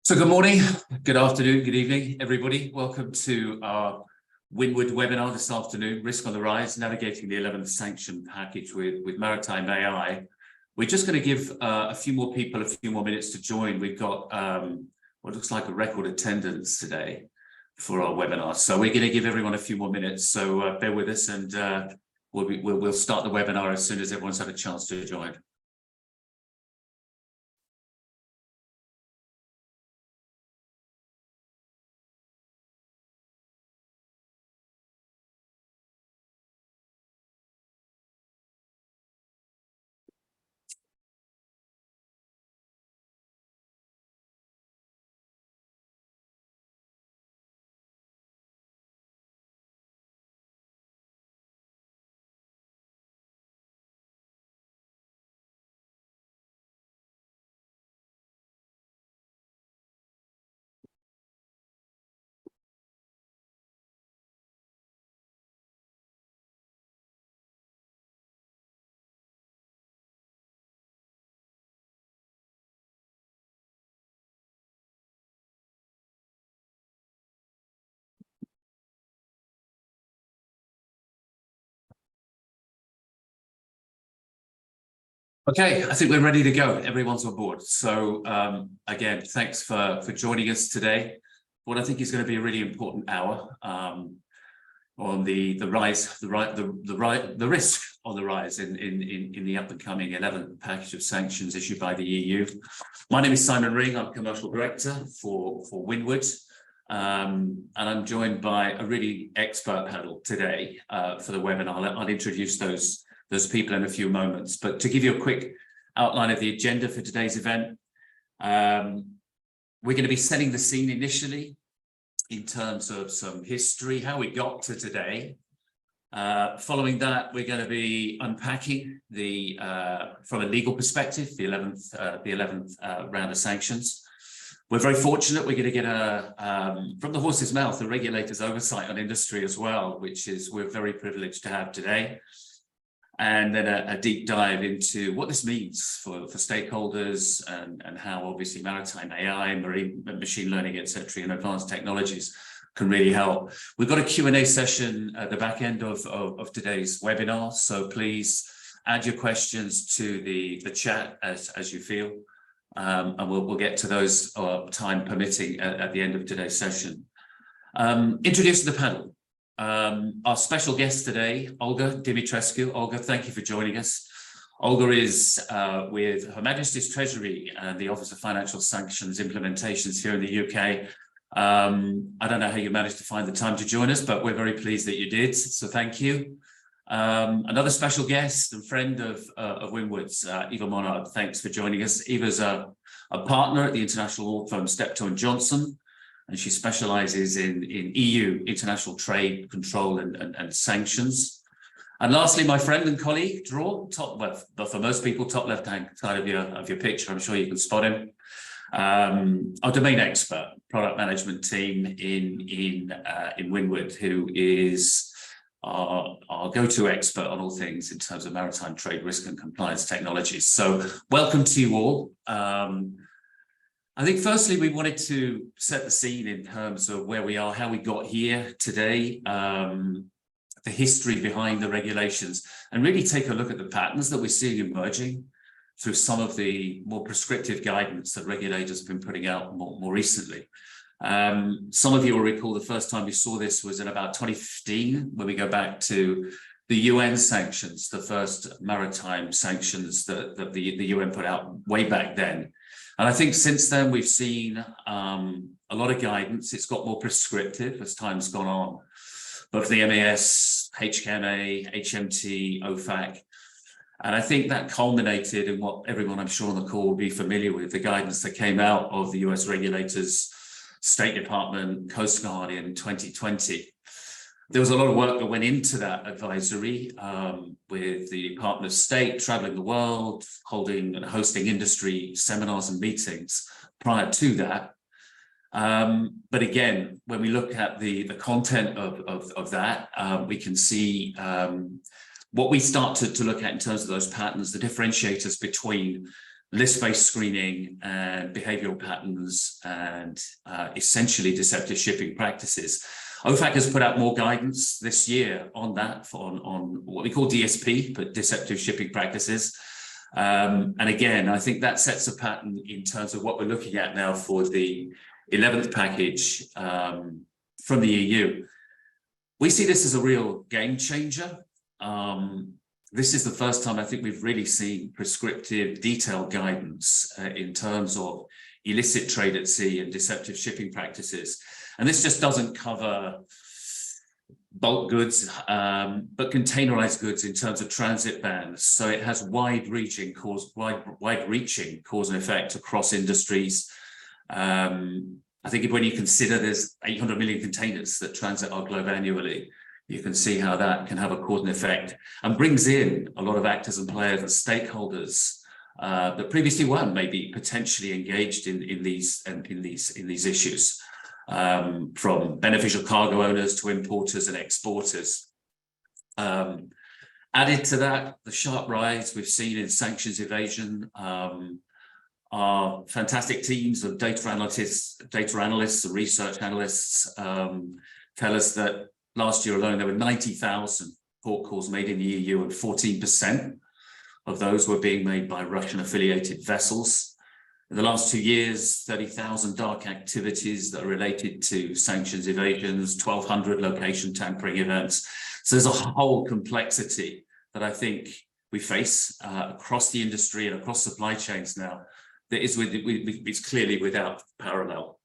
So good morning, good afternoon, good evening, everybody. Welcome to our Windward webinar this afternoon, Risk on the Rise, Navigating the 11th Sanction Package with Maritime AI. We're just going to give a few more people a few more minutes to join. We've got what looks like a record attendance today for our webinar. So we're going to give everyone a few more minutes. So bear with us and we'll start the webinar as soon as everyone's had a chance to join. Okay, I think we're ready to go. Everyone's on board. So again, thanks for joining us today. What I think is going to be a really important hour on the risk on the rise in the up and coming 11th package of sanctions issued by the EU. My name is Simon Ring. I'm commercial director for Windward, and I'm joined by a really expert panel today for the webinar. I'll introduce those people in a few moments, but to give you a quick outline of the agenda for today's event, we're going to be setting the scene initially in terms of some history, how we got to today. Following that, we're going to be unpacking from a legal perspective, the 11th round of sanctions. We're very fortunate. We're going to get from the horse's mouth, the regulator's oversight on industry as well, which we're very privileged to have today. And then a deep dive into what this means for stakeholders and how obviously maritime AI, marine machine learning, etc., and advanced technologies can really help. We've got a Q&A session at the back end of today's webinar, so please add your questions to the chat as you feel, and we'll get to those time permitting at the end of today's session. Introducing the panel. Our special guest today, Olga Dimitrescu. Olga, thank you for joining us. Olga is with Her Majesty's Treasury and the Office of Financial Sanctions Implementations here in the UK. I don't know how you managed to find the time to join us, but we're very pleased that you did, so thank you. Another special guest and friend of Windward's, Eva Monard. Thanks for joining us. Eva's a partner at the international law firm Steptoe Johnson, and she specializes in EU international trade control and sanctions. And lastly, my friend and colleague, Dror, but for most people, top left-hand side of your picture, I'm sure you can spot him. Our domain expert, product management team in Windward, who is our go-to expert on all things in terms of maritime trade risk and compliance technologies. So welcome to you all. I think firstly, we wanted to set the scene in terms of where we are, how we got here today, the history behind the regulations, and really take a look at the patterns that we're seeing emerging through some of the more prescriptive guidance that regulators have been putting out more recently. Some of you will recall the first time we saw this was in about 2015, when we go back to the UN sanctions, the first maritime sanctions that the UN put out way back then. And I think since then, we've seen a lot of guidance. It's got more prescriptive as time's gone on, both the MAS, HKMA, HMT, OFAC. And I think that culminated in what everyone I'm sure on the call will be familiar with, the guidance that came out of the US regulators, State Department, Coast Guard in 2020. There was a lot of work that went into that advisory with the Department of State traveling the world, holding and hosting industry seminars and meetings prior to that. But again, when we look at the content of that, we can see what we start to look at in terms of those patterns, the differentiators between list-based screening and behavioral patterns and essentially deceptive shipping practices. OFAC has put out more guidance this year on that, on what we call DSP, but deceptive shipping practices. And again, I think that sets a pattern in terms of what we're looking at now for the 11th package from the EU. We see this as a real game changer. This is the first time I think we've really seen prescriptive, detailed guidance in terms of illicit trade at sea and deceptive shipping practices. And this just doesn't cover bulk goods, but containerized goods in terms of transit bans. So it has wide-reaching cause and effect across industries. I think when you consider there's 800 million containers that transit our globe annually, you can see how that can have a cause and effect and brings in a lot of actors and players and stakeholders that previously weren't maybe potentially engaged in these issues, from beneficial cargo owners to importers and exporters. Added to that, the sharp rise we've seen in sanctions evasion. Our fantastic teams of data analysts and research analysts tell us that last year alone, there were 90,000 port calls made in the EU, and 14% of those were being made by Russian-affiliated vessels. In the last 2 years, 30,000 dark activities that are related to sanctions evasions, 1,200 location tampering events. So there's a whole complexity that I think we face across the industry and across supply chains now that is it's clearly without parallel.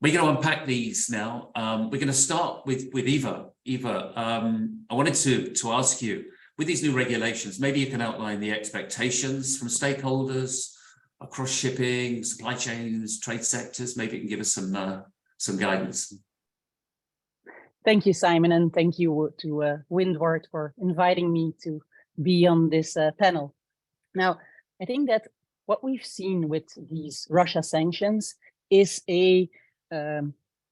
We're going to unpack these now. We're going to start with Eva. Eva, I wanted to ask you, with these new regulations, maybe you can outline the expectations from stakeholders across shipping, supply chains, trade sectors. Maybe you can give us some guidance. Thank you, Simon, and thank you to Windward for inviting me to be on this panel. Now, I think that what we've seen with these Russia sanctions is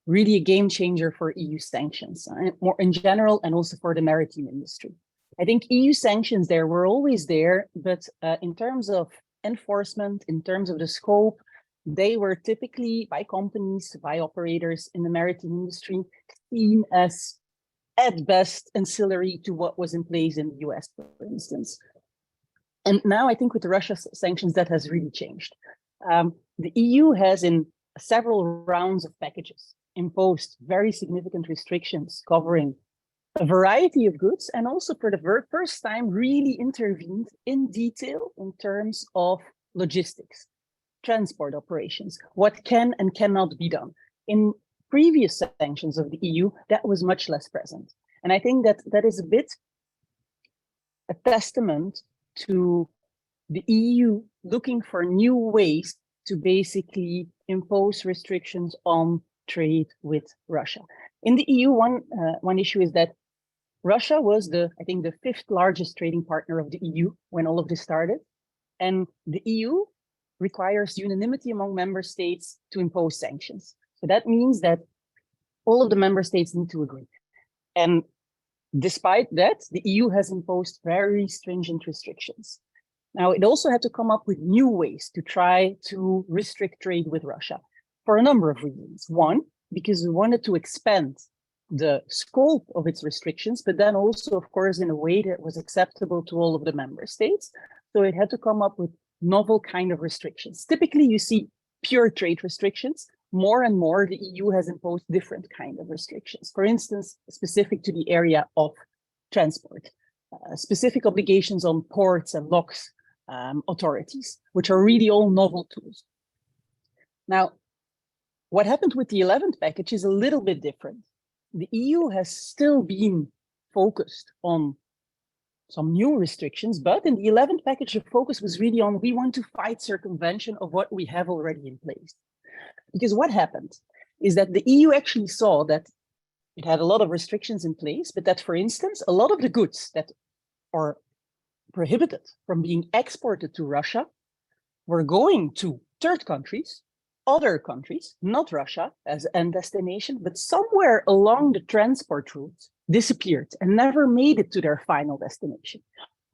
really a game changer for EU sanctions, more in general, and also for the maritime industry. I think EU sanctions were always there, but in terms of enforcement, in terms of the scope, they were typically by companies, by operators in the maritime industry, seen as at best ancillary to what was in place in the US, for instance. And now I think with the Russia sanctions, that has really changed. The EU has, in several rounds of packages, imposed very significant restrictions covering a variety of goods, and also for the first time really intervened in detail in terms of logistics, transport operations, what can and cannot be done. In previous sanctions of the EU, that was much less present. And I think that is a bit a testament to the EU looking for new ways to basically impose restrictions on trade with Russia. In the EU, one issue is that Russia was I think the 5th largest trading partner of the EU when all of this started. And the EU requires unanimity among member states to impose sanctions. So that means that all of the member states need to agree. And despite that, the EU has imposed very stringent restrictions. Now, it also had to come up with new ways to try to restrict trade with Russia for a number of reasons. One, because we wanted to expand the scope of its restrictions, but then also, of course, in a way that was acceptable to all of the member states. So it had to come up with novel kind of restrictions. Typically, you see pure trade restrictions. More and more, the EU has imposed different kind of restrictions. For instance, specific to the area of transport, specific obligations on ports and locks authorities, which are really all novel tools. Now, what happened with the 11th package is a little bit different. The EU has still been focused on some new restrictions, but in the 11th package, the focus was really on, we want to fight circumvention of what we have already in place. Because what happened is that the EU actually saw that it had a lot of restrictions in place, but that, for instance, a lot of the goods that are prohibited from being exported to Russia were going to third countries, other countries, not Russia as end destination, but somewhere along the transport route disappeared and never made it to their final destination.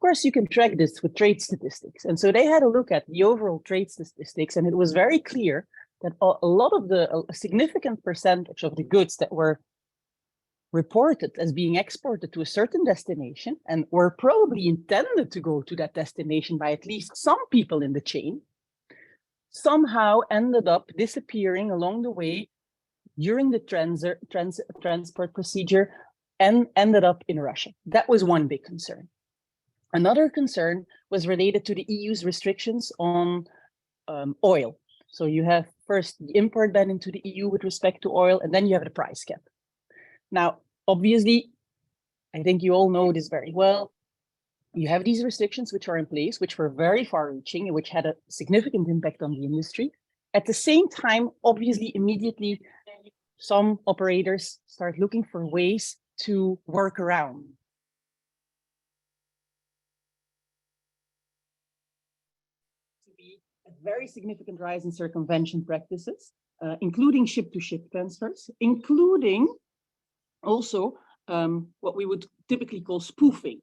course, you can track this with trade statistics. And so they had a look at the overall trade statistics, and it was very clear that a significant percentage of the goods that were reported as being exported to a certain destination and were probably intended to go to that destination by at least some people in the chain, somehow ended up disappearing along the way during the transport procedure and ended up in Russia. That was one big concern. Another concern was related to the EU's restrictions on oil. So you have first the import ban into the EU with respect to oil, and then you have the price cap. Now, obviously, I think you all know this very well. You have these restrictions which are in place, which were very far-reaching and which had a significant impact on the industry. At the same time, obviously, immediately, some operators start looking for ways to work around. To be a very significant rise in circumvention practices, including ship-to-ship transfers, including also what we would typically call spoofing,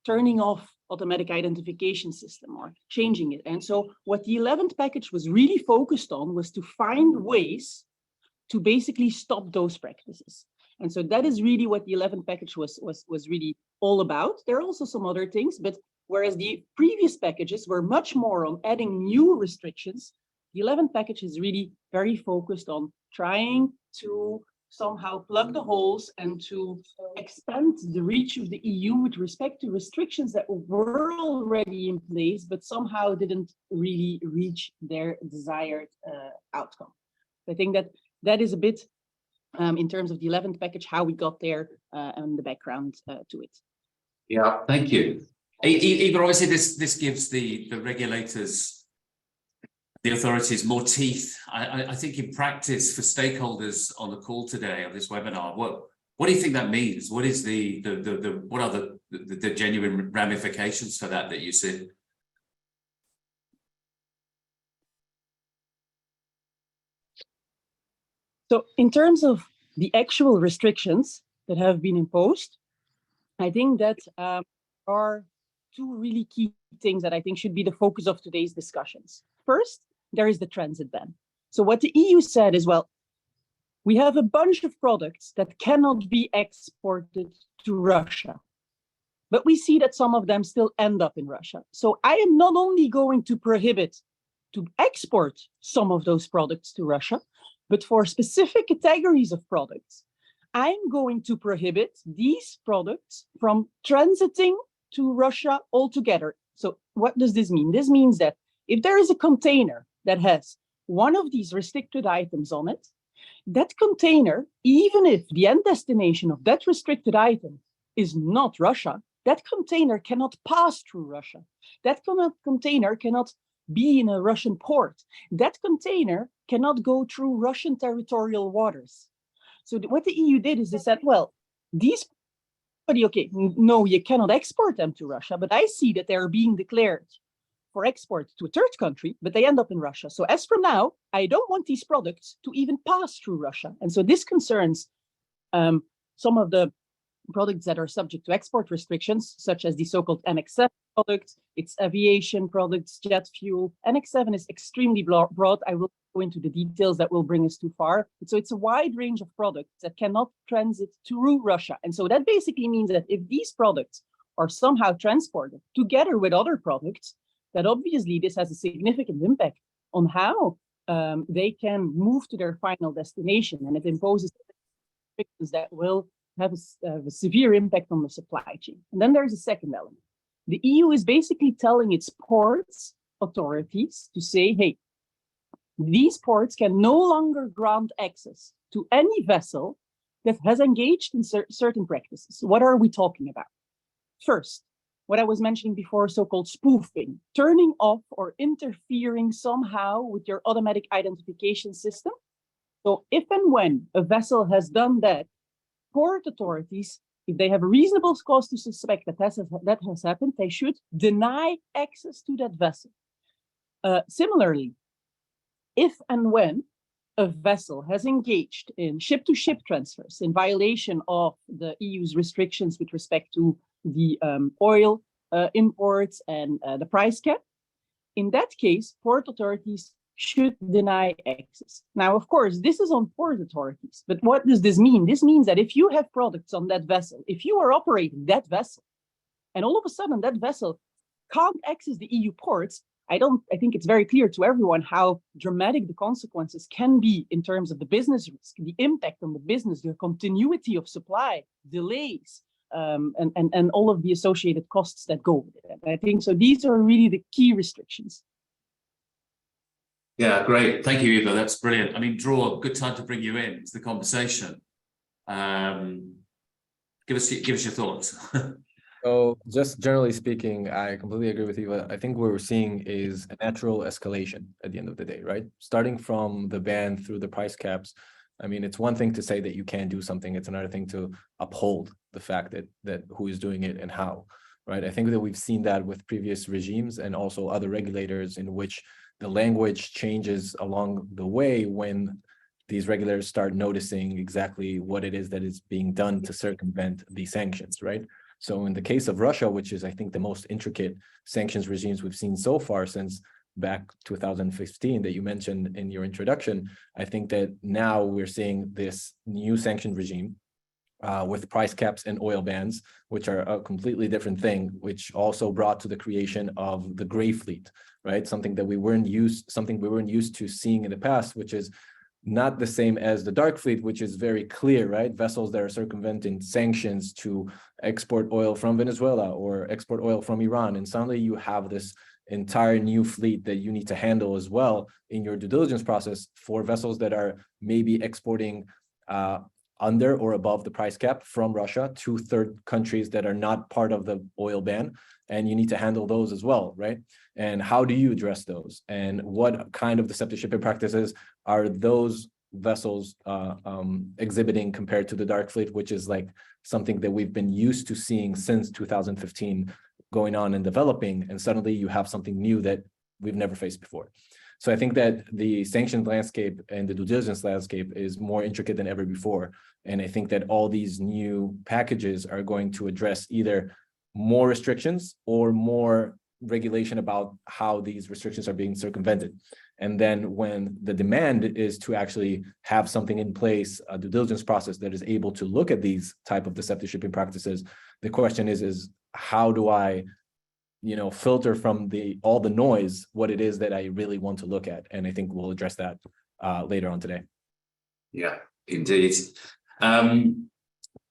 turning off automatic identification system or changing it. And so what the 11th package was really focused on was to find ways to basically stop those practices. And so that is really what the 11th package was really all about. There are also some other things, but whereas the previous packages were much more on adding new restrictions, the 11th package is really very focused on trying to somehow plug the holes and to expand the reach of the EU with respect to restrictions that were already in place, but somehow didn't really reach their desired outcome. I think that is a bit, in terms of the 11th package, how we got there and the background to it. Yeah, thank you. Eva, obviously this gives the regulators, the authorities, more teeth. I think in practice for stakeholders on the call today of this webinar, what do you think that means? What is what are the genuine ramifications for that you see? So in terms of the actual restrictions that have been imposed, I think that are two really key things that I think should be the focus of today's discussions. First, there is the transit ban. So what the EU said is, well, we have a bunch of products that cannot be exported to Russia, but we see that some of them still end up in Russia. So I am not only going to prohibit to export some of those products to Russia, but for specific categories of products, I'm going to prohibit these products from transiting to Russia altogether. So what does this mean? This means that if there is a container that has one of these restricted items on it, that container, even if the end destination of that restricted item is not Russia, that container cannot pass through Russia. That container cannot be in a Russian port. That container cannot go through Russian territorial waters. So what the EU did is they said, well, these, okay, no, you cannot export them to Russia, but I see that they're being declared for export to a third country, but they end up in Russia. So as from now, I don't want these products to even pass through Russia. And so this concerns some of the products that are subject to export restrictions, such as the so-called Annex 7 products, it's aviation products, jet fuel. Annex 7 is extremely broad. I will go into the details that will bring us too far. So it's a wide range of products that cannot transit through Russia. And so that basically means that if these products are somehow transported together with other products, that obviously this has a significant impact on how they can move to their final destination. And it imposes restrictions that will have a severe impact on the supply chain. And then there's a second element. The EU is basically telling its ports authorities to say, hey, these ports can no longer grant access to any vessel that has engaged in certain practices. What are we talking about? First, what I was mentioning before, so-called spoofing, turning off or interfering somehow with your automatic identification system. So if and when a vessel has done that, port authorities, if they have a reasonable cause to suspect that that has happened, they should deny access to that vessel. Similarly, if and when a vessel has engaged in ship-to-ship transfers in violation of the EU's restrictions with respect to the oil imports and the price cap, in that case, port authorities should deny access. Now, of course, this is on port authorities, but what does this mean? This means that if you have products on that vessel, if you are operating that vessel, and all of a sudden that vessel can't access the EU ports, I think it's very clear to everyone how dramatic the consequences can be in terms of the business risk, the impact on the business, the continuity of supply, delays, and all of the associated costs that go with it. I think so. These are really the key restrictions. Yeah, great. Thank you, Eva. That's brilliant. I mean, Dror, good time to bring you in to the conversation. Give us your thoughts. So just generally speaking, I completely agree with Eva. I think what we're seeing is a natural escalation at the end of the day, right? Starting from the ban through the price caps. I mean, it's one thing to say that you can do something. It's another thing to uphold the fact that who is doing it and how, right? I think that we've seen that with previous regimes and also other regulators in which the language changes along the way when these regulators start noticing exactly what it is that is being done to circumvent the sanctions, right? So in the case of Russia, which is, I think, the most intricate sanctions regimes we've seen so far since back 2015 that you mentioned in your introduction, I think that now we're seeing this new sanction regime with price caps and oil bans, which are a completely different thing, which also brought to the creation of the gray fleet, right? Something we weren't used to seeing in the past, which is not the same as the dark fleet, which is very clear, right? Vessels that are circumventing sanctions to export oil from Venezuela or export oil from Iran. And suddenly you have this entire new fleet that you need to handle as well in your due diligence process for vessels that are maybe exporting under or above the price cap from Russia to third countries that are not part of the oil ban. And you need to handle those as well, right? And how do you address those? And what kind of deceptive shipping practices are those vessels exhibiting compared to the dark fleet, which is like something that we've been used to seeing since 2015 going on and developing, and suddenly you have something new that we've never faced before. So I think that the sanctions landscape and the due diligence landscape is more intricate than ever before. And I think that all these new packages are going to address either more restrictions or more regulation about how these restrictions are being circumvented. And then when the demand is to actually have something in place, a due diligence process that is able to look at these type of deceptive shipping practices, the question is how do I, filter from all the noise, what it is that I really want to look at? And I think we'll address that later on today. Yeah, indeed.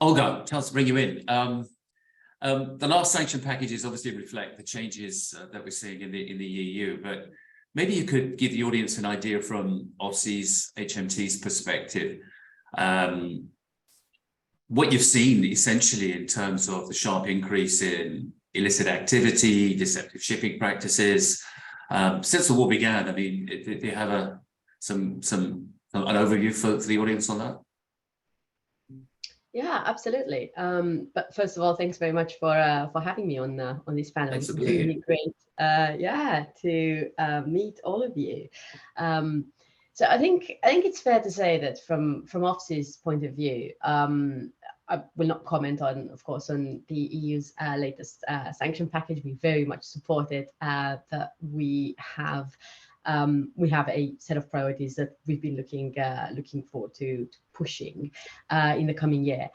Olga, chance to bring you in. The last sanction packages obviously reflect the changes that we're seeing in the EU, but maybe you could give the audience an idea from OFSI's, HMT's perspective, what you've seen essentially in terms of the sharp increase in illicit activity, deceptive shipping practices. Since the war began, I mean, do you have an overview for the audience on that? Yeah, absolutely. But first of all, thanks very much for having me on this panel. Thanks for It's being really here. great, to meet all of you. So I think it's fair to say that from OFSI's point of view, I will not comment on, of course, on the EU's latest sanction package. We very much support it. That we have a set of priorities that we've been looking forward to pushing in the coming year.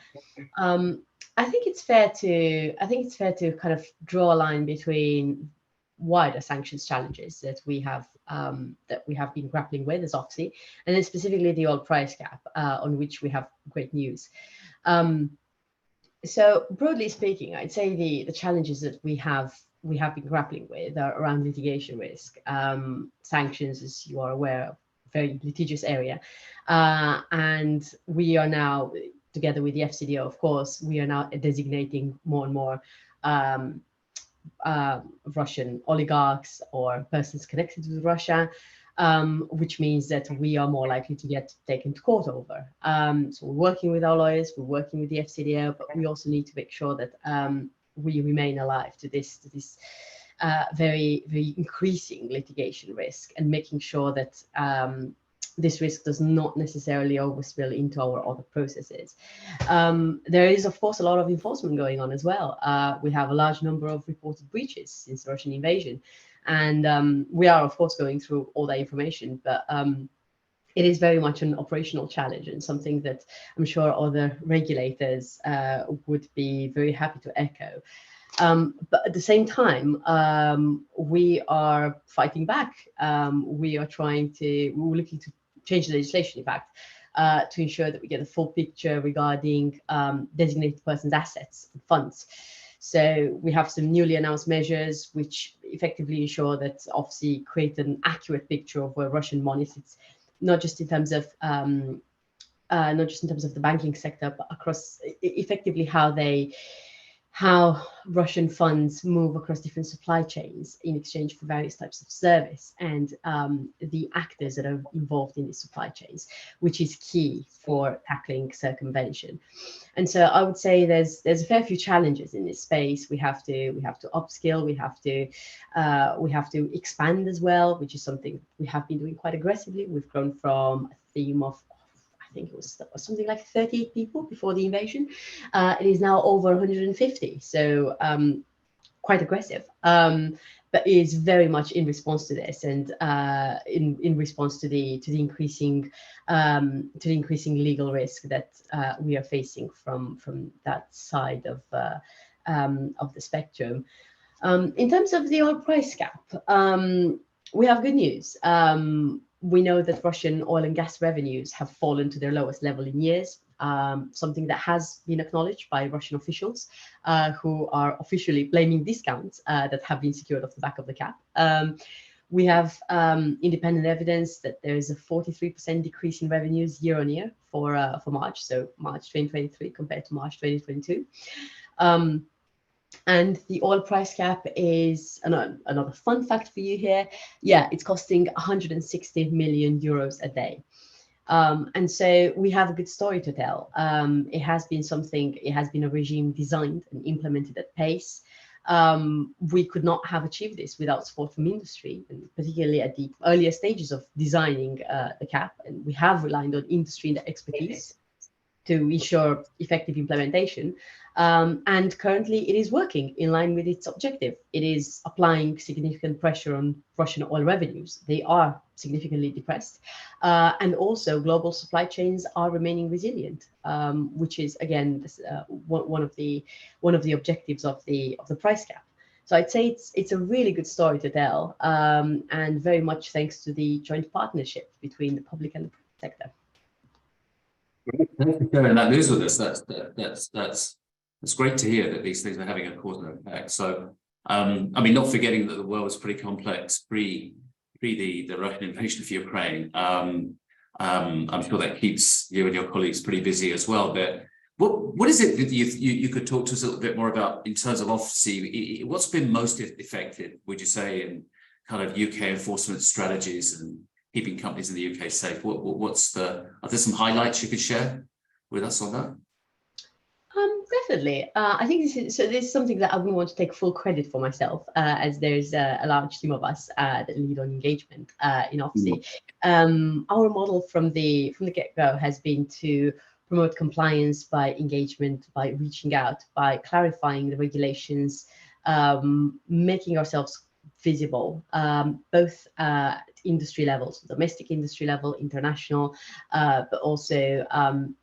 I think it's fair to kind of draw a line between wider sanctions challenges that we have been grappling with as OFSI, and then specifically the oil price cap, on which we have great news. So broadly speaking, I'd say the challenges that we have been grappling with are around litigation risk. Sanctions, as you are aware, very litigious area, and we are now, together with the FCDO, of course, we are now designating more and more Russian oligarchs or persons connected with Russia, which means that we are more likely to get taken to court over. So we're working with our lawyers, we're working with the FCDO, but we also need to make sure that we remain alive to this very, very increasing litigation risk, and making sure that this risk does not necessarily overspill into our other processes. There is, of course, a lot of enforcement going on as well. We have a large number of reported breaches since the Russian invasion. And we are, of course, going through all that information, but it is very much an operational challenge and something that I'm sure other regulators would be very happy to echo. But at the same time, we are fighting back. We're looking to change the legislation, in fact, to ensure that we get a full picture regarding designated persons' assets and funds. So we have some newly announced measures which effectively ensure that OFSI create an accurate picture of where Russian money sits, not just in terms of the banking sector, but across effectively how Russian funds move across different supply chains in exchange for various types of service, and the actors that are involved in the supply chains, which is key for tackling circumvention. And so I would say there's a fair few challenges in this space. We have to upskill, we have to expand as well, which is something we have been doing quite aggressively. We've grown from a team of, I think it was something like 38 people before the invasion. It is now over 150, so quite aggressive. But it is very much in response to this, and in response to the increasing legal risk that we are facing from that side of the spectrum. In terms of the oil price cap, we have good news. We know that Russian oil and gas revenues have fallen to their lowest level in years, something that has been acknowledged by Russian officials who are officially blaming discounts that have been secured off the back of the cap. We have independent evidence that there is a 43% decrease in revenues year on year for March, so March 2023 compared to March 2022. And the oil price cap is another fun fact for you here. Yeah, it's costing 160 million euros a day. And so we have a good story to tell. It has been a regime designed and implemented at pace. We could not have achieved this without support from industry, and particularly at the earlier stages of designing the cap. And we have relied on industry and expertise to ensure effective implementation. And currently it is working in line with its objective. It is applying significant pressure on Russian oil revenues. They are significantly depressed. And also global supply chains are remaining resilient, which is, again, one of the objectives of the price cap. So I'd say it's a really good story to tell, and very much thanks to the joint partnership between the public and the private sector. Thanks for sharing that news with us. That's great to hear that these things are having a cause and effect. So, I mean, not forgetting that the world was pretty complex pre the Russian invasion of Ukraine. I'm sure that keeps you and your colleagues pretty busy as well. But what is it that you could talk to us a little bit more about in terms of OFSI? What's been most effective, would you say, in kind of UK enforcement strategies and keeping companies in the UK safe? Are there some highlights you could share with us on that? Definitely. I think this is something that I wouldn't want to take full credit for myself, as there's a large team of us that lead on engagement in OFSI. Our model from the get-go has been to promote compliance by engagement, by reaching out, by clarifying the regulations, making ourselves visible, both at industry levels, domestic industry level, international, but also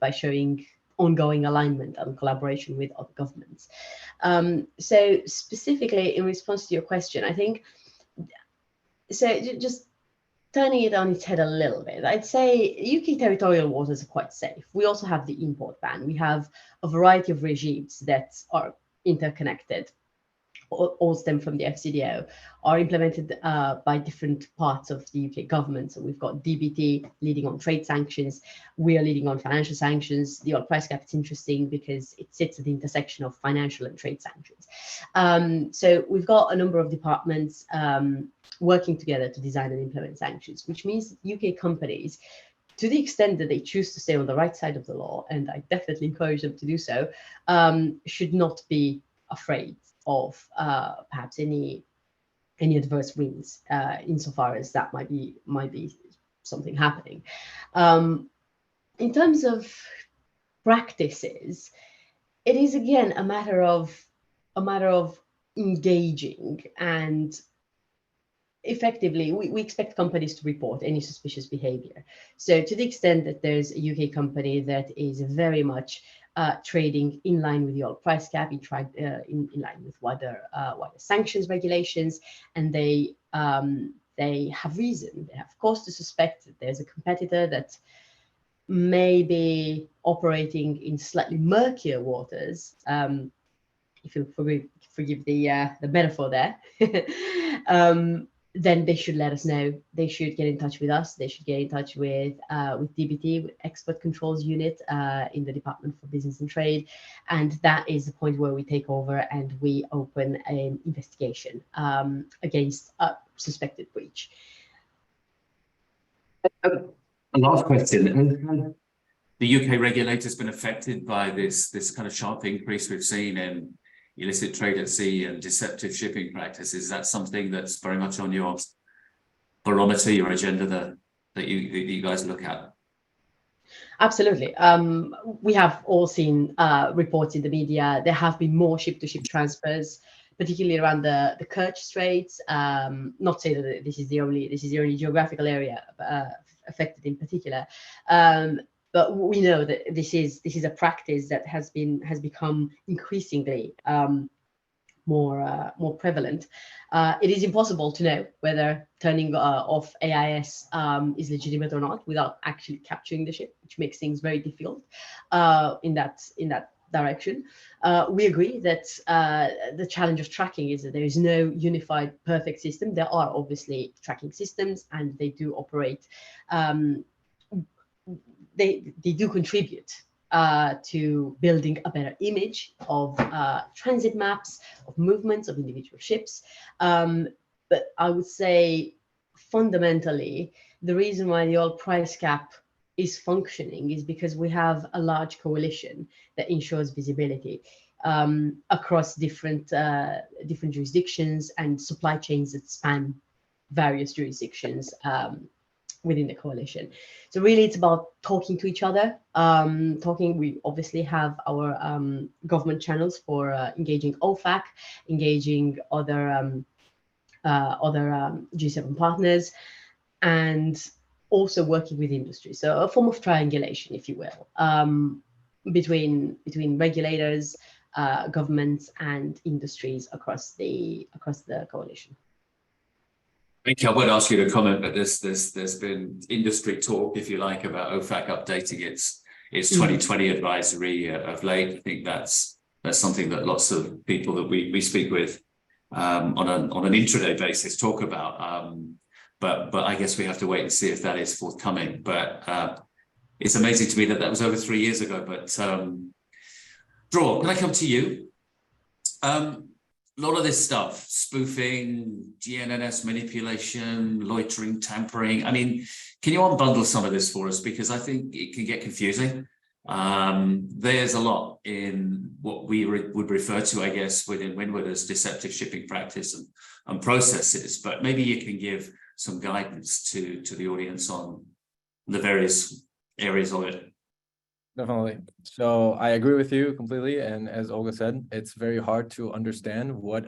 by showing ongoing alignment and collaboration with other governments. So specifically in response to your question, I think, so just turning it on its head a little bit, I'd say UK territorial waters are quite safe. We also have the import ban. We have a variety of regimes that are interconnected, all stem from the FCDO, are implemented by different parts of the UK government. So we've got DBT leading on trade sanctions. We are leading on financial sanctions. The oil price cap is interesting because it sits at the intersection of financial and trade sanctions. So we've got a number of departments working together to design and implement sanctions, which means UK companies, to the extent that they choose to stay on the right side of the law, and I definitely encourage them to do so, should not be afraid of perhaps any adverse winds, insofar as that might be something happening. In terms of practices, it is again a matter of engaging, and effectively we expect companies to report any suspicious behavior. So to the extent that there's a UK company that is very much trading in line with the oil price cap, in line with wider sanctions regulations, and they have reason, they have cause to suspect that there's a competitor that may be operating in slightly murkier waters, if you forgive the metaphor there, then they should let us know. They should get in touch with us. They should get in touch with DBT, with Export Controls Unit in the Department for Business and Trade, and that is the point where we take over and we open an investigation against a suspected breach. A last question. Has the UK regulator's been affected by this kind of sharp increase we've seen in illicit trade at sea and deceptive shipping practices? Is that something that's very much on your barometer, your agenda that you guys look at? Absolutely. We have all seen reports in the media. There have been more ship-to-ship transfers, particularly around the Kerch Straits. Not say that this is the only geographical area affected in particular, but we know that this is a practice that has become increasingly more prevalent. It is impossible to know whether turning off AIS is legitimate or not without actually capturing the ship, which makes things very difficult in that direction. We agree that the challenge of tracking is that there is no unified perfect system. There are obviously tracking systems, and they do operate. They do contribute to building a better image of transit maps, of movements of individual ships. But I would say fundamentally, the reason why the oil price cap is functioning is because we have a large coalition that ensures visibility across different jurisdictions and supply chains that span various jurisdictions within the coalition. So really it's about talking to each other, we obviously have our government channels for engaging OFAC, engaging other G7 partners, and also working with industry. So a form of triangulation, if you will, between regulators, governments, and industries across the coalition. Thank you. I won't ask you to comment, but there's been industry talk, if you like, about OFAC updating its 2020 advisory of late. I think that's something that lots of people that we speak with on an intraday basis talk about. But I guess we have to wait and see if that is forthcoming. But it's amazing to me that was over 3 years ago. But Dror, can I come to you? A lot of this stuff, spoofing, GNSS manipulation, loitering, tampering. I mean, can you unbundle some of this for us? Because I think it can get confusing. There's a lot in what we would refer to, I guess, within Windward as deceptive shipping practice and processes. But maybe you can give some guidance to the audience on the various areas of it. Definitely. So I agree with you completely. And as Olga said, it's very hard to understand what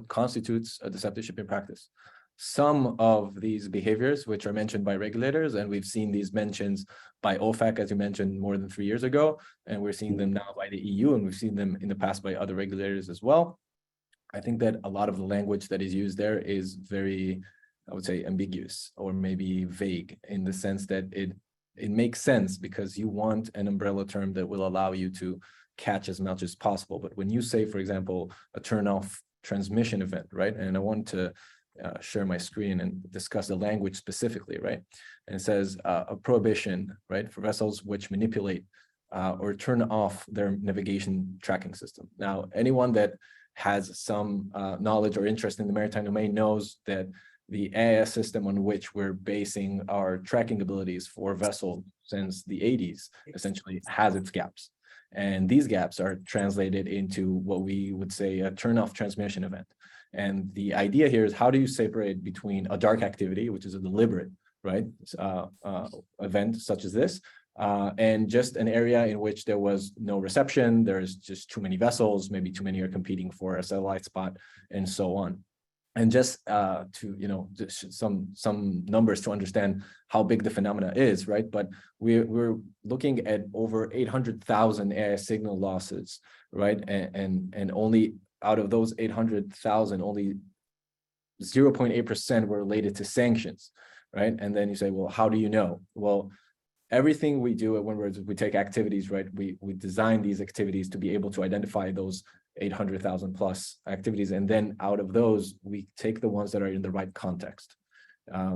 constitutes a deceptive shipping practice. Some of these behaviors, which are mentioned by regulators, and we've seen these mentions by OFAC, as you mentioned, more than 3 years ago, and we're seeing them now by the EU, and we've seen them in the past by other regulators as well. I think that a lot of the language that is used there is very, I would say, ambiguous or maybe vague, in the sense that it makes sense because you want an umbrella term that will allow you to catch as much as possible. But when you say, for example, a turn-off transmission event, right? And I want to share my screen and discuss the language specifically, right? And it says a prohibition, right, for vessels which manipulate or turn off their navigation tracking system. Now, anyone that has some knowledge or interest in the maritime domain knows that the AIS system on which we're basing our tracking abilities for vessels since the 80s essentially has its gaps. And these gaps are translated into what we would say a turn-off transmission event. And the idea here is, how do you separate between a dark activity, which is a deliberate, right? Event such as this. And just an area in which there was no reception, there's just too many vessels, maybe too many are competing for a satellite spot, and so on. And just to just some numbers to understand how big the phenomena is, right? But we're looking at over 800,000 AIS signal losses, right? And only out of those 800,000, only 0.8% were related to sanctions, right? And then you say, well, how do you know? Well, everything we do at Windward, we take activities, right? We design these activities to be able to identify those 800,000 plus activities. And then out of those, we take the ones that are in the right context.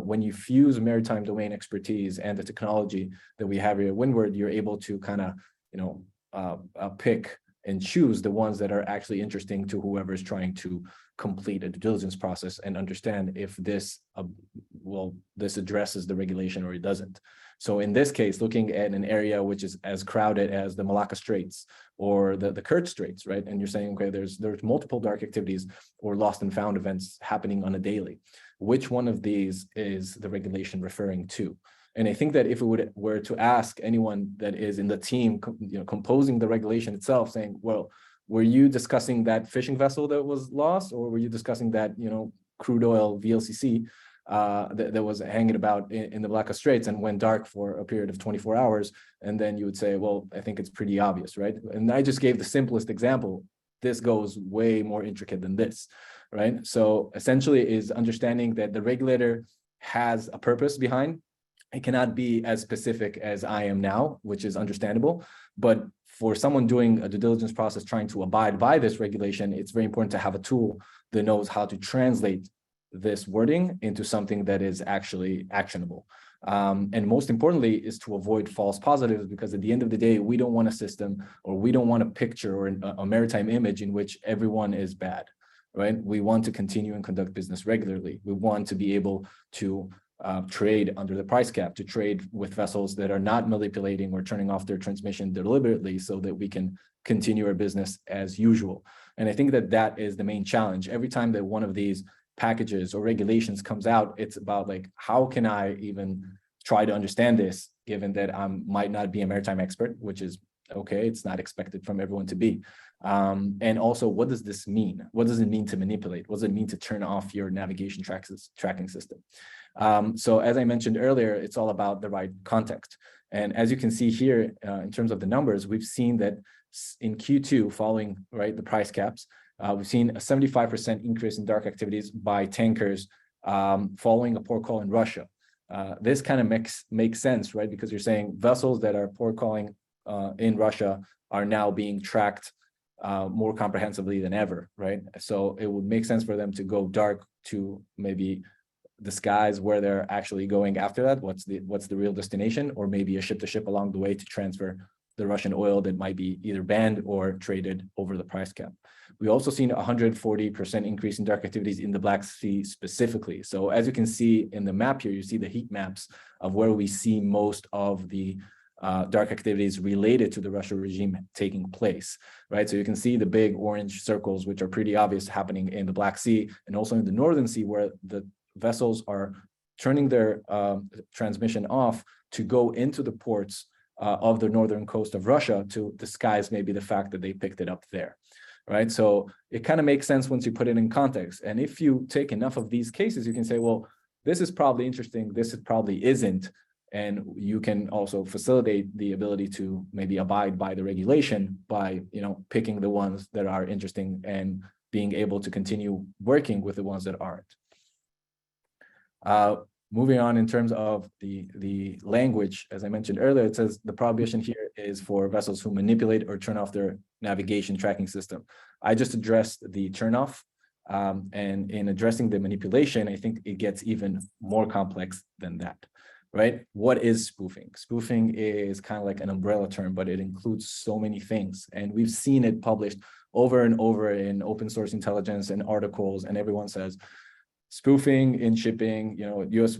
When you fuse maritime domain expertise and the technology that we have here at Windward, you're able to kind of, pick and choose the ones that are actually interesting to whoever is trying to complete a due diligence process and understand if this, this addresses the regulation or it doesn't. So in this case, looking at an area which is as crowded as the Malacca Straits or the Kerch Straits, right? And you're saying, okay, there's multiple dark activities or lost and found events happening on a daily. Which one of these is the regulation referring to? And I think that if we were to ask anyone that is in the team, composing the regulation itself, saying, well, were you discussing that fishing vessel that was lost, or were you discussing that, crude oil VLCC that was hanging about in the Malacca Straits and went dark for a period of 24 hours? And then you would say, well, I think it's pretty obvious, right? And I just gave the simplest example. This goes way more intricate than this, right? So essentially is understanding that the regulator has a purpose behind. It cannot be as specific as I am now, which is understandable. But for someone doing a due diligence process trying to abide by this regulation, it's very important to have a tool that knows how to translate this wording into something that is actually actionable. And most importantly is to avoid false positives, because at the end of the day, we don't want a system, or we don't want a picture or a maritime image in which everyone is bad, right? We want to continue and conduct business regularly. We want to be able to trade under the price cap, to trade with vessels that are not manipulating or turning off their transmission deliberately, so that we can continue our business as usual. And I think that that is the main challenge. Every time that one of these packages or regulations comes out, it's about like, how can I even try to understand this, given that I might not be a maritime expert, which is okay, it's not expected from everyone to be. And also, what does this mean? What does it mean to manipulate? What does it mean to turn off your navigation tracking system? So as I mentioned earlier, it's all about the right context. And as you can see here, in terms of the numbers, we've seen that in Q2, following the price caps, we've seen a 75% increase in dark activities by tankers following a port call in Russia. This kind of makes sense, right? Because you're saying vessels that are port calling in Russia are now being tracked more comprehensively than ever, right? So it would make sense for them to go dark to maybe disguise where they're actually going after that. What's the real destination, or maybe a ship to ship along the way to transfer the Russian oil that might be either banned or traded over the price cap. We also seen 140% increase in dark activities in the Black Sea specifically. So as you can see in the map here, you see the heat maps of where we see most of the dark activities related to the Russian regime taking place, right? So you can see the big orange circles, which are pretty obvious, happening in the Black Sea and also in the Northern Sea, where the vessels are turning their transmission off to go into the ports of the northern coast of Russia to disguise maybe the fact that they picked it up there, right? So it kind of makes sense once you put it in context. And if you take enough of these cases, you can say, well, this is probably interesting, this probably isn't. And you can also facilitate the ability to maybe abide by the regulation by, picking the ones that are interesting and being able to continue working with the ones that aren't. Moving on in terms of the language, as I mentioned earlier, it says the prohibition here is for vessels who manipulate or turn off their navigation tracking system. I just addressed the turn off, and in addressing the manipulation, I think it gets even more complex than that, right? What is spoofing? Spoofing is kind of like an umbrella term, but it includes so many things. And we've seen it published over and over in open source intelligence and articles, and everyone says, spoofing in shipping, U.S.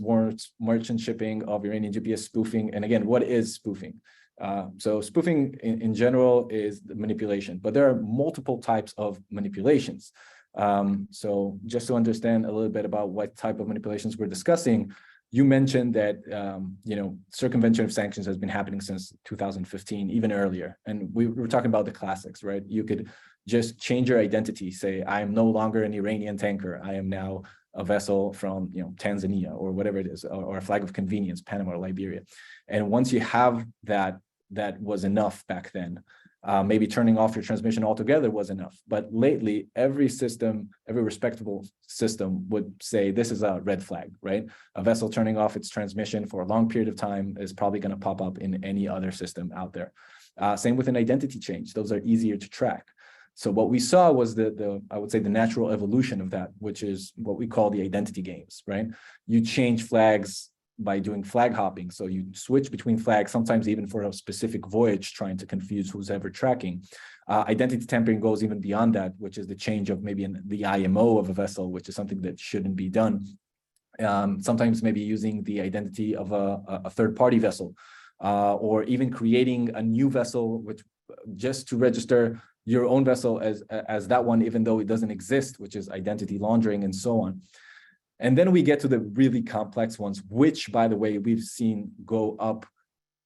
merchant shipping of Iranian GPS spoofing. And again, what is spoofing? So spoofing in general is the manipulation, but there are multiple types of manipulations. So just to understand a little bit about what type of manipulations we're discussing, You mentioned that circumvention of sanctions has been happening since 2015, even earlier. And we were talking about the classics, right? You could just change your identity, say, I am no longer an Iranian tanker. I am now a vessel from Tanzania or whatever it is, or a flag of convenience, Panama or Liberia. And once you have that, that was enough back then. Maybe turning off your transmission altogether was enough. But lately, every system, every respectable system would say this is a red flag, right? A vessel turning off its transmission for a long period of time is probably going to pop up in any other system out there. Same with an identity change. Those are easier to track. So what we saw was I would say the natural evolution of that, which is what we call the identity games, right? You change flags by doing flag hopping. So you switch between flags, sometimes even for a specific voyage, trying to confuse who's ever tracking. Identity tampering goes even beyond that, which is the change of maybe the IMO of a vessel, which is something that shouldn't be done. Sometimes maybe using the identity of a third-party vessel, or even creating a new vessel, which just to register your own vessel as that one, even though it doesn't exist, which is identity laundering and so on. And then we get to the really complex ones, which, by the way, we've seen go up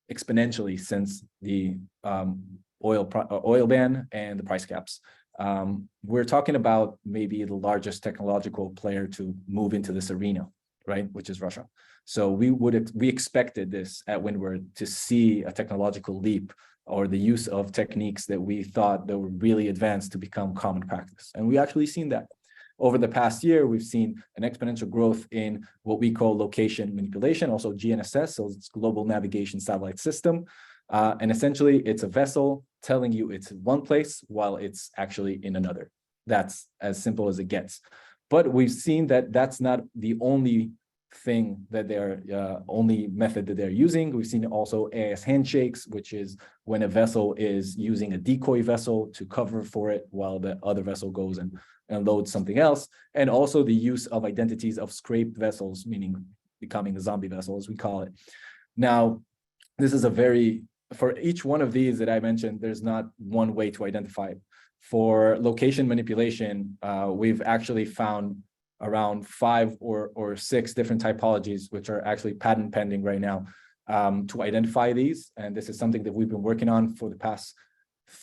exponentially since the oil ban and the price caps. We're talking about maybe the largest technological player to move into this arena, right? Which is Russia. So we expected this at Windward to see a technological leap or the use of techniques that we thought that were really advanced to become common practice. And we actually seen that. Over the past year, we've seen an exponential growth in what we call location manipulation, also GNSS, so it's Global Navigation Satellite System. And essentially, it's a vessel telling you it's in one place while it's actually in another. That's as simple as it gets. But we've seen that that's not the only thing that only method that they're using. We've seen also AIS handshakes, which is when a vessel is using a decoy vessel to cover for it while the other vessel goes and loads something else. And also the use of identities of scraped vessels, meaning becoming a zombie vessel, as we call it. Now, this is for each one of these that I mentioned, there's not one way to identify it. For location manipulation, we've actually found around 5 or 6 different typologies, which are actually patent pending right now, to identify these. And this is something that we've been working on for the past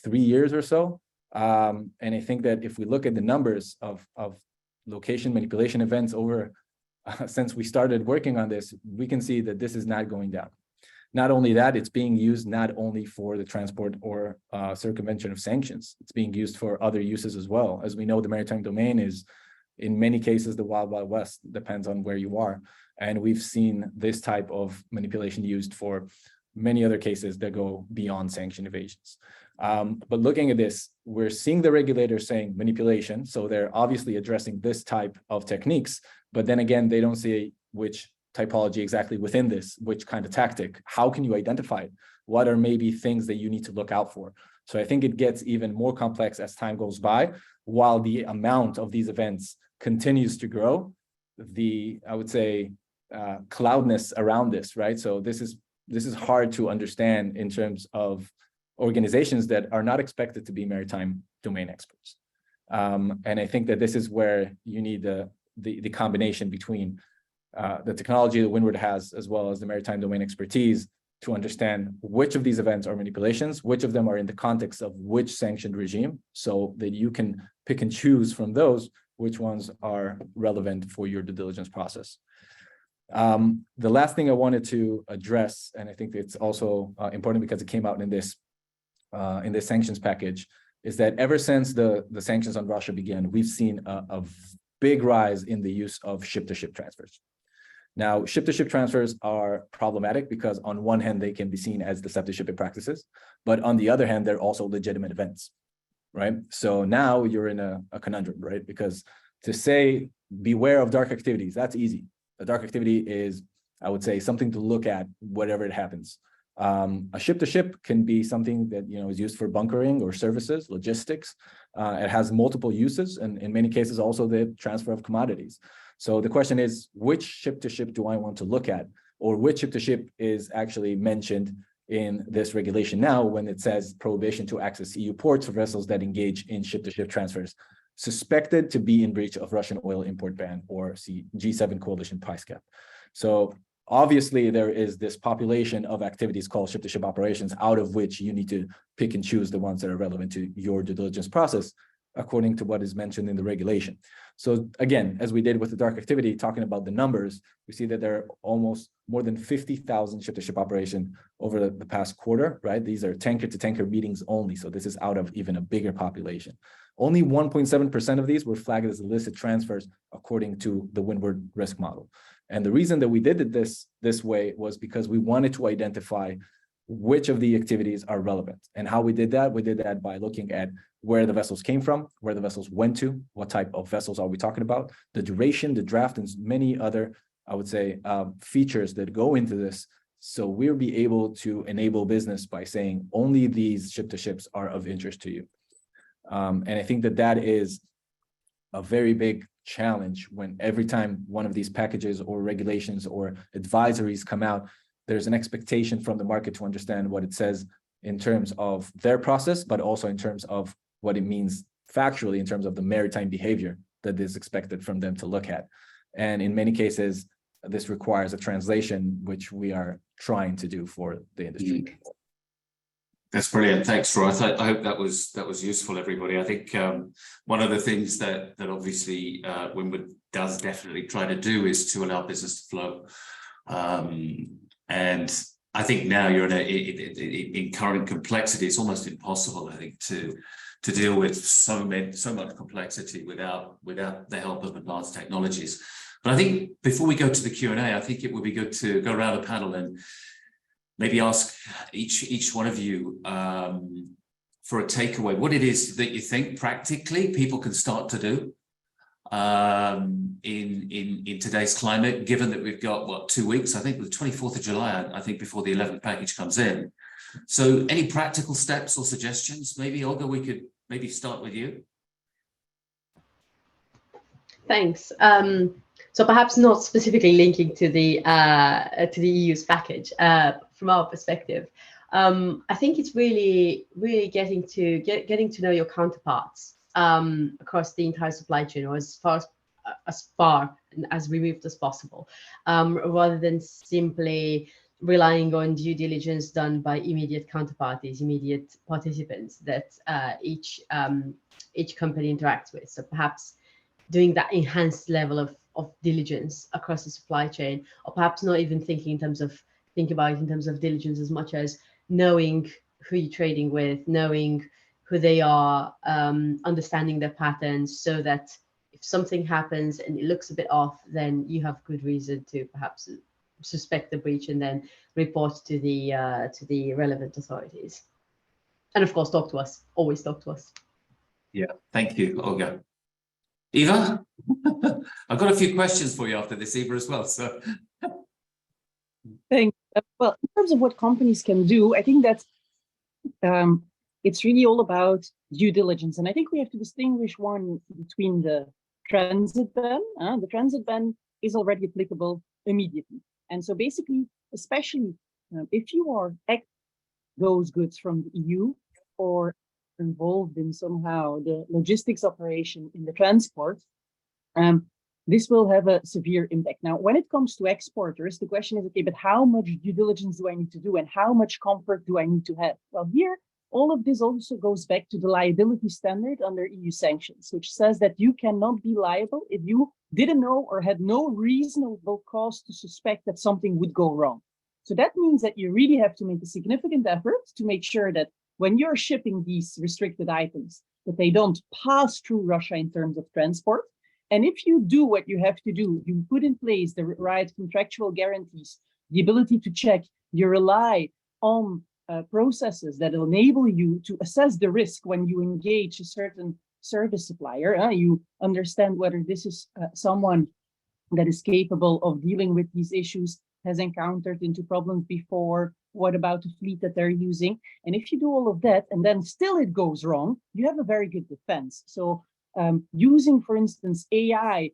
3 years or so. And I think that if we look at the numbers of location manipulation events over since we started working on this, we can see that this is not going down. Not only that, it's being used not only for the transport or circumvention of sanctions, it's being used for other uses as well. As we know, the maritime domain is, in many cases, the wild, wild west, depends on where you are. And we've seen this type of manipulation used for many other cases that go beyond sanction evasions. But looking at this, we're seeing the regulators saying manipulation. So they're obviously addressing this type of techniques, but then again, they don't say which typology exactly within this, which kind of tactic. How can you identify it? What are maybe things that you need to look out for? So I think it gets even more complex as time goes by, while the amount of these events continues to grow. I would say, cloudness around this, right? So this is hard to understand in terms of organizations that are not expected to be maritime domain experts. And I think that this is where you need the combination between the technology that Windward has, as well as the maritime domain expertise, to understand which of these events are manipulations, which of them are in the context of which sanctioned regime, so that you can pick and choose from those which ones are relevant for your due diligence process. The last thing I wanted to address, and I think it's also important because it came out in this sanctions package, is that ever since the sanctions on Russia began, we've seen a big rise in the use of ship-to-ship transfers. Now, ship-to-ship transfers are problematic because on one hand, they can be seen as deceptive shipping practices, but on the other hand, they're also legitimate events, right? So now you're in a conundrum, right? Because to say, beware of dark activities, that's easy. A dark activity is, I would say, something to look at whatever it happens. A ship-to-ship can be something that is used for bunkering or services, logistics. It has multiple uses, and in many cases also the transfer of commodities. So the question is, which ship-to-ship do I want to look at, or which ship-to-ship is actually mentioned in this regulation now when it says prohibition to access EU ports for vessels that engage in ship-to-ship transfers suspected to be in breach of Russian oil import ban or G7 coalition price cap. So Obviously, there is this population of activities called ship-to-ship operations, out of which you need to pick and choose the ones that are relevant to your due diligence process, according to what is mentioned in the regulation. So again, as we did with the dark activity, talking about the numbers, we see that there are almost more than 50,000 ship-to-ship operation over the past quarter, right? These are tanker-to-tanker meetings only, so this is out of even a bigger population. Only 1.7% of these were flagged as illicit transfers, according to the Windward risk model. And the reason that we did it this way was because we wanted to identify which of the activities are relevant. And how we did that by looking at where the vessels came from, where the vessels went to, what type of vessels are we talking about, the duration, the draft, and many other, I would say, features that go into this. So we'll be able to enable business by saying only these ship-to-ships are of interest to you. And I think that is a very big challenge when every time one of these packages or regulations or advisories come out, there's an expectation from the market to understand what it says in terms of their process, but also in terms of what it means factually in terms of the maritime behavior that is expected from them to look at. And in many cases, this requires a translation, which we are trying to do for the industry. That's brilliant. Thanks, Dror. I hope that was useful, everybody. I think one of the things that obviously Windward does definitely try to do is to allow business to flow. And I think now you're in current complexity. It's almost impossible, I think, to deal with so much complexity without the help of advanced technologies. But I think before we go to the Q&A, I think it would be good to go around the panel and maybe ask each one of you for a takeaway, what it is that you think practically people can start to do in today's climate, given that we've got, 2 weeks, I think the 24th of July, I think, before the 11th package comes in. So any practical steps or suggestions? Maybe, Olga, we could maybe start with you. Thanks. So perhaps not specifically linking to the EU's package from our perspective. I think it's really getting to know your counterparts across the entire supply chain, or as far and as removed as possible, rather than simply relying on due diligence done by immediate counterparties, immediate participants that each company interacts with. So perhaps doing that enhanced level of diligence across the supply chain, or perhaps not even think about it in terms of diligence as much as knowing who you're trading with, knowing who they are, understanding their patterns, so that if something happens and it looks a bit off, then you have good reason to perhaps suspect the breach and then report to the relevant authorities. And of course, talk to us. Always talk to us. Yeah, thank you, Olga. Eva, I've got a few questions for you after this, Eva, as well. So, thanks. Well, in terms of what companies can do, I think that it's really all about due diligence, and I think we have to distinguish one between the transit ban. The transit ban is already applicable immediately, and so basically, especially if you are those goods from the EU or involved in somehow the logistics operation in the transport, this will have a severe impact. Now, when it comes to exporters, the question is, okay, but how much due diligence do I need to do and how much comfort do I need to have? Well, here, all of this also goes back to the liability standard under EU sanctions, which says that you cannot be liable if you didn't know or had no reasonable cause to suspect that something would go wrong. So that means that you really have to make a significant effort to make sure that when you're shipping these restricted items, that they don't pass through Russia in terms of transport. And if you do what you have to do, you put in place the right contractual guarantees, the ability to check, you rely on processes that enable you to assess the risk when you engage a certain service supplier. You understand whether this is someone that is capable of dealing with these issues, has encountered into problems before, what about the fleet that they're using? And if you do all of that and then still it goes wrong, you have a very good defense. So using, for instance, AI,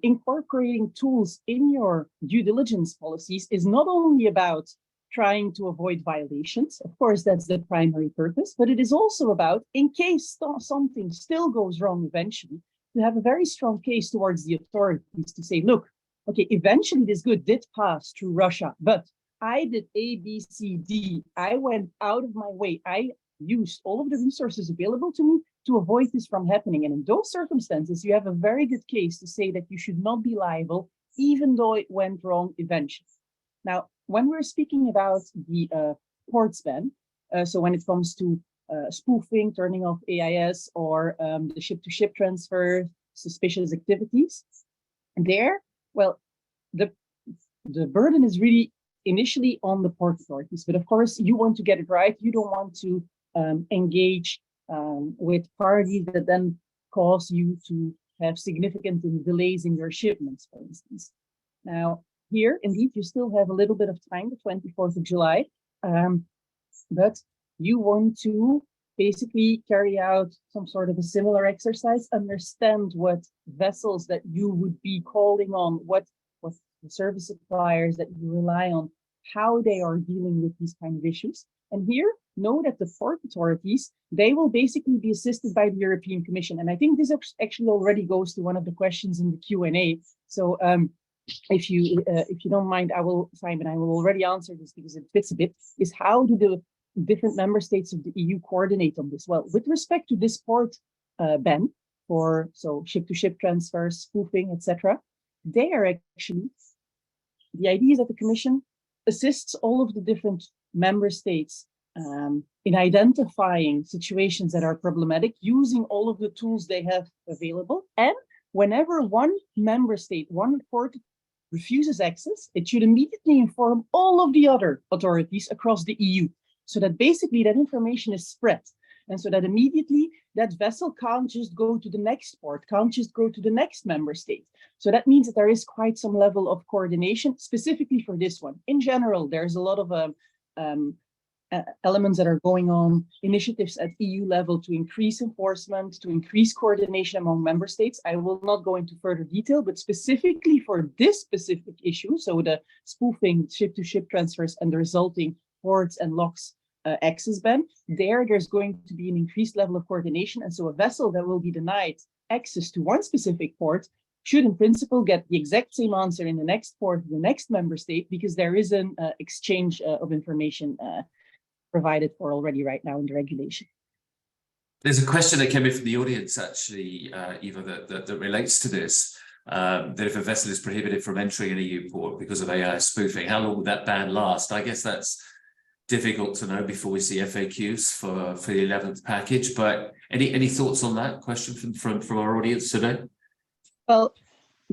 incorporating tools in your due diligence policies is not only about trying to avoid violations. Of course, that's the primary purpose, but it is also about, in case something still goes wrong eventually, to have a very strong case towards the authorities to say, look, okay, eventually this good did pass through Russia, but I did A, B, C, D. I went out of my way. I used all of the resources available to me to avoid this from happening. And in those circumstances, you have a very good case to say that you should not be liable, even though it went wrong eventually. Now, when we're speaking about the ports ban, so when it comes to spoofing, turning off AIS, or the ship-to-ship transfer, suspicious activities, there, well, the burden is really initially on the port authorities, but of course you want to get it right. You don't want to engage with parties that then cause you to have significant delays in your shipments, for instance. Now, here, indeed, you still have a little bit of time, the 24th of July, but you want to basically carry out some sort of a similar exercise, understand what vessels that you would be calling on, what the service suppliers that you rely on, how they are dealing with these kind of issues. And here, know that the port authorities, they will basically be assisted by the European Commission. And I think this actually already goes to one of the questions in the Q&A. So if you don't mind, Simon, I will already answer this because it fits a bit, is how do the different member states of the EU coordinate on this? Well, with respect to this port ban for ship-to-ship transfers, spoofing, etc., they are actually, the idea is that the Commission assists all of the different member states in identifying situations that are problematic, using all of the tools they have available. And whenever one member state, one port refuses access, it should immediately inform all of the other authorities across the EU, so that basically that information is spread. And so that immediately that vessel can't just go to the next port, can't just go to the next member state. So that means that there is quite some level of coordination specifically for this one. In general, there's a lot of elements that are going on, initiatives at EU level to increase enforcement, to increase coordination among member states. I will not go into further detail, but specifically for this specific issue, so the spoofing, ship-to-ship transfers and the resulting ports and locks access ban, there's going to be an increased level of coordination. And so a vessel that will be denied access to one specific port should in principle get the exact same answer in the next port, the next member state, because there is an exchange of information provided for already right now in the regulation. There's a question that came in from the audience, actually, Eva, that relates to this. That if a vessel is prohibited from entering an EU port because of AI spoofing, how long will that ban last? I guess that's difficult to know before we see FAQs for the 11th package, but any thoughts on that question from our audience today? Well,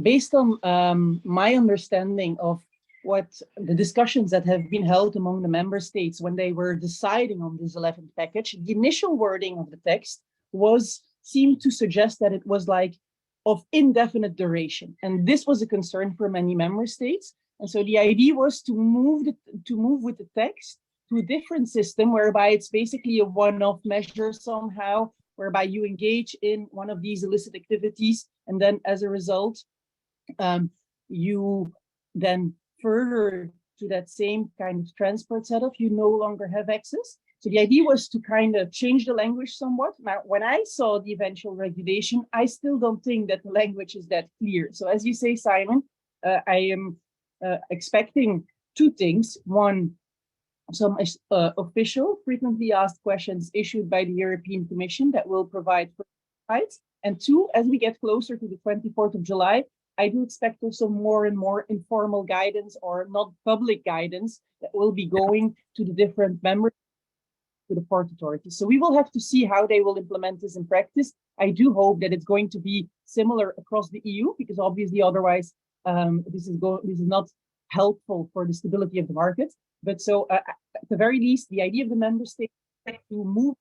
based on my understanding of what the discussions that have been held among the member states when they were deciding on this 11th package, the initial wording of the text seemed to suggest that it was like of indefinite duration. And this was a concern for many member states. And so the idea was to move with the text to a different system whereby it's basically a one-off measure somehow, whereby you engage in one of these illicit activities, and then as a result, you then further to that same kind of transport setup, you no longer have access. So the idea was to kind of change the language somewhat. Now, when I saw the eventual regulation, I still don't think that the language is that clear. So as you say, Simon, I am expecting two things. One, some official frequently asked questions issued by the European Commission that will provide insights. And two, as we get closer to the 24th of July, I do expect also more and more informal guidance or not public guidance that will be going to the different members, to the port authorities. So we will have to see how they will implement this in practice. I do hope that it's going to be similar across the EU, because obviously otherwise this is not helpful for the stability of the market. But so at the very least, the idea of the member state to move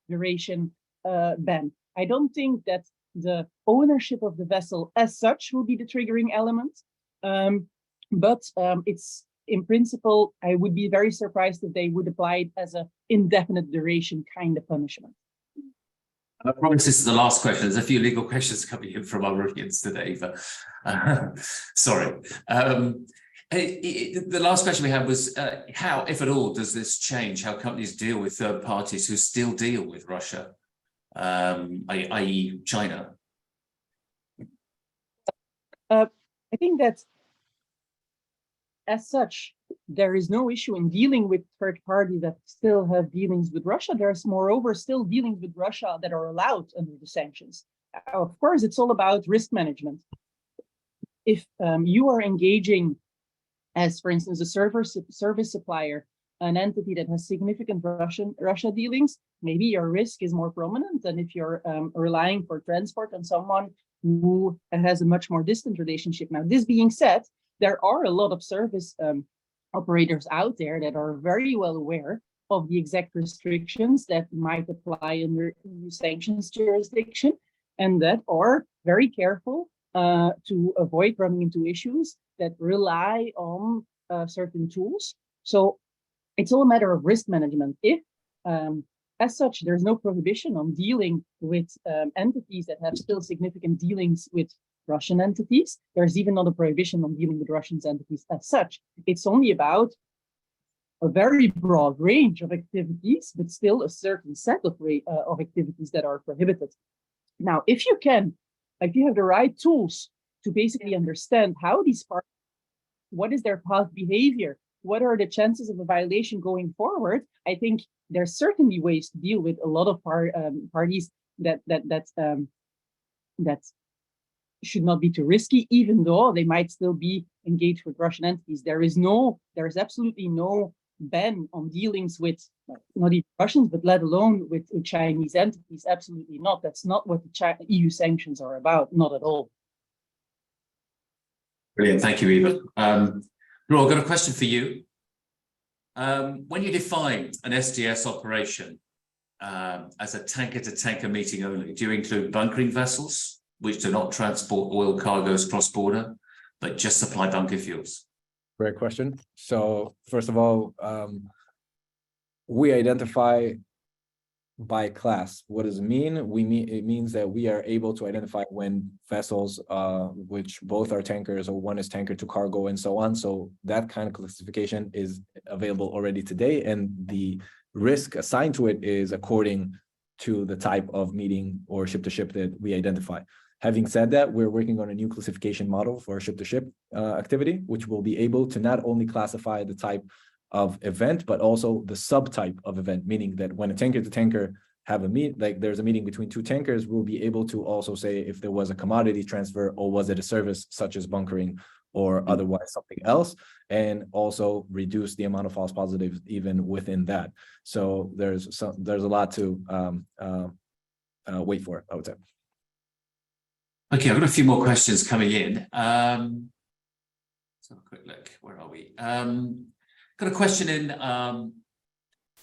duration ban. I don't think that the ownership of the vessel as such will be the triggering element, but it's in principle, I would be very surprised if they would apply it as an indefinite duration kind of punishment. I promise this is the last question. There's a few legal questions coming in from our audience today, but sorry. The last question we had was how, if at all, does this change how companies deal with third parties who still deal with Russia, i.e. China? I think that as such, there is no issue in dealing with third parties that still have dealings with Russia. There's moreover still dealings with Russia that are allowed under the sanctions. Of course, it's all about risk management. If you are engaging as, for instance, a service supplier, an entity that has significant Russia dealings, maybe your risk is more prominent than if you're relying for transport on someone who has a much more distant relationship. Now, this being said, there are a lot of service operators out there that are very well aware of the exact restrictions that might apply under EU sanctions jurisdiction, and that are very careful to avoid running into issues that rely on certain tools. So it's all a matter of risk management. If, as such, there's no prohibition on dealing with entities that have still significant dealings with Russian entities, there's even not a prohibition on dealing with Russian entities as such. It's only about a very broad range of activities, but still a certain set of activities that are prohibited. Now, if you have the right tools to basically understand how these parties, what is their past behavior, what are the chances of a violation going forward, I think there's certainly ways to deal with a lot of parties that should not be too risky, even though they might still be engaged with Russian entities. There is absolutely no ban on dealings with not even Russians, but let alone with Chinese entities. Absolutely not. That's not what the EU sanctions are about. Not at all. Brilliant. Thank you, Eva. Dror, I've got a question for you. When you define an SDS operation as a tanker-to-tanker meeting only, do you include bunkering vessels, which do not transport oil cargoes cross-border, but just supply bunker fuels? Great question. So first of all, we identify by class. What does it mean? It means that we are able to identify when vessels, which both are tankers or one is tanker to cargo and so on. So that kind of classification is available already today, and the risk assigned to it is according to the type of meeting or ship-to-ship that we identify. Having said that, we're working on a new classification model for ship-to-ship activity, which will be able to not only classify the type of event, but also the subtype of event, meaning that when a tanker-to-tanker have there's a meeting between two tankers, we'll be able to also say if there was a commodity transfer or was it a service such as bunkering or otherwise something else, and also reduce the amount of false positives even within that. So there's a lot to wait for, I would say. Okay, I've got a few more questions coming in. Let's have a quick look. Where are we? Got a question in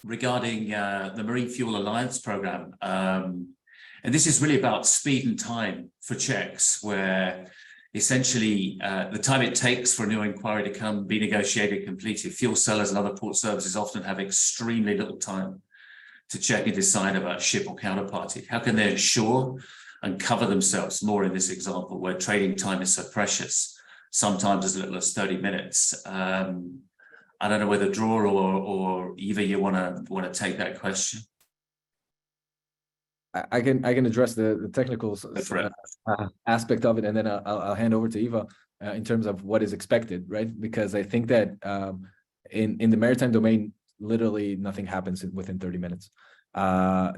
regarding the Marine Fuel Alliance program. And this is really about speed and time for checks, where essentially the time it takes for a new inquiry to be negotiated, completed. Fuel sellers and other port services often have extremely little time to check and decide about ship or counterparty. How can they ensure and cover themselves more in this example where trading time is so precious, sometimes as little as 30 minutes? I don't know whether Dror or Eva, you want to take that question. I can address the technical aspect of it, and then I'll hand over to Eva in terms of what is expected, right? Because I think that in the maritime domain, literally nothing happens within 30 minutes.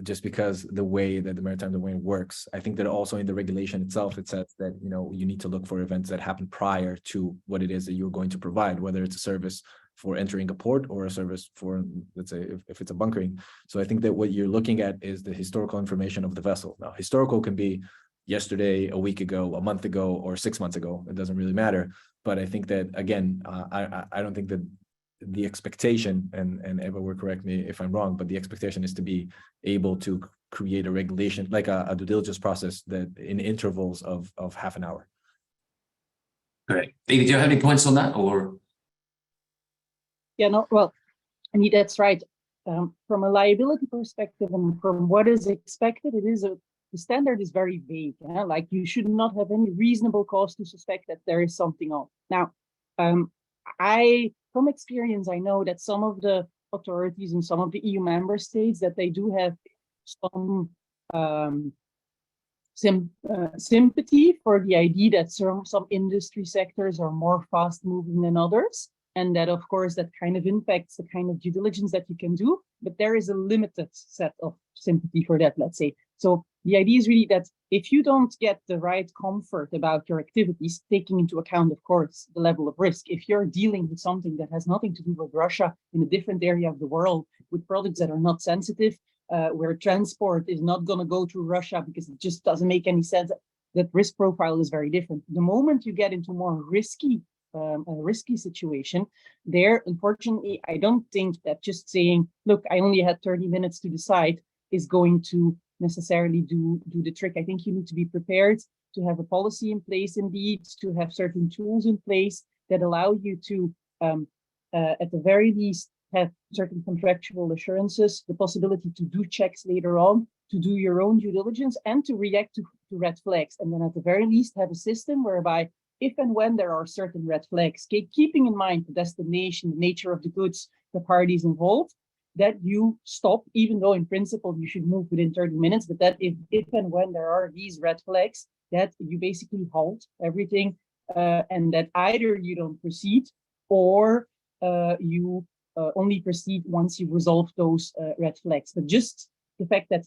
Just because the way that the maritime domain works. I think that also in the regulation itself, it says that, you need to look for events that happen prior to what it is that you're going to provide, whether it's a service for entering a port or a service for, let's say, if it's a bunkering. So I think that what you're looking at is the historical information of the vessel. Now, historical can be yesterday, a week ago, a month ago, or 6 months ago. It doesn't really matter. But I think that, again, I don't think that the expectation, and Eva will correct me if I'm wrong, but the expectation is to be able to create a regulation, like a due diligence process that in intervals of half an hour. Great. Eva, do you have any points on that, or? Yeah, no, well, I mean, that's right. From a liability perspective and from what is expected, the standard is very vague. Like you should not have any reasonable cause to suspect that there is something on. Now, from experience, I know that some of the authorities in some of the EU member states that they do have sympathy for the idea that some industry sectors are more fast moving than others. And that, of course, that kind of impacts the kind of due diligence that you can do. But there is a limited set of sympathy for that, let's say. So the idea is really that if you don't get the right comfort about your activities, taking into account, of course, the level of risk, if you're dealing with something that has nothing to do with Russia in a different area of the world, with products that are not sensitive, where transport is not going to go through Russia because it just doesn't make any sense, that risk profile is very different. The moment you get into more risky situation, there, unfortunately, I don't think that just saying, look, I only had 30 minutes to decide is going to necessarily do the trick. I think you need to be prepared to have a policy in place, indeed, to have certain tools in place that allow you to, at the very least, have certain contractual assurances, the possibility to do checks later on, to do your own due diligence, and to react to red flags. And then at the very least, have a system whereby if and when there are certain red flags, keeping in mind the destination, the nature of the goods, the parties involved, that you stop, even though in principle you should move within 30 minutes, but that if and when there are these red flags, that you basically halt everything, and that either you don't proceed or you only proceed once you resolve those red flags. But just the fact that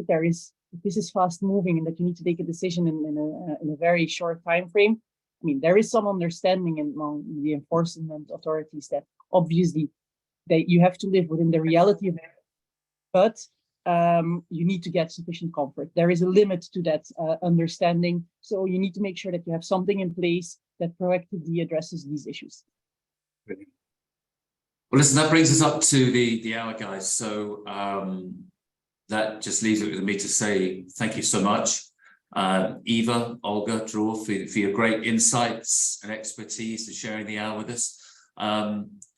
there is, this is fast moving and that you need to take a decision in a very short time frame. I mean, there is some understanding among the enforcement authorities that obviously that you have to live within the reality of it, but you need to get sufficient comfort. There is a limit to that understanding. So you need to make sure that you have something in place that proactively addresses these issues. Well, listen, that brings us up to the hour, guys. So that just leaves it with me to say thank you so much, Eva, Olga, Dror, for your great insights and expertise and sharing the hour with us.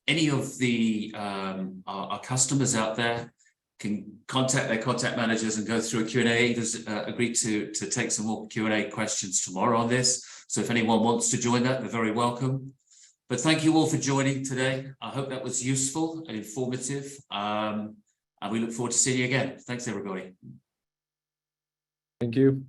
Any of the our customers out there can contact their contact managers and go through a Q&A. Eva's agreed to take some more Q&A questions tomorrow on this. So if anyone wants to join that, they're very welcome. But thank you all for joining today. I hope that was useful and informative. And we look forward to seeing you again. Thanks, everybody. Thank you.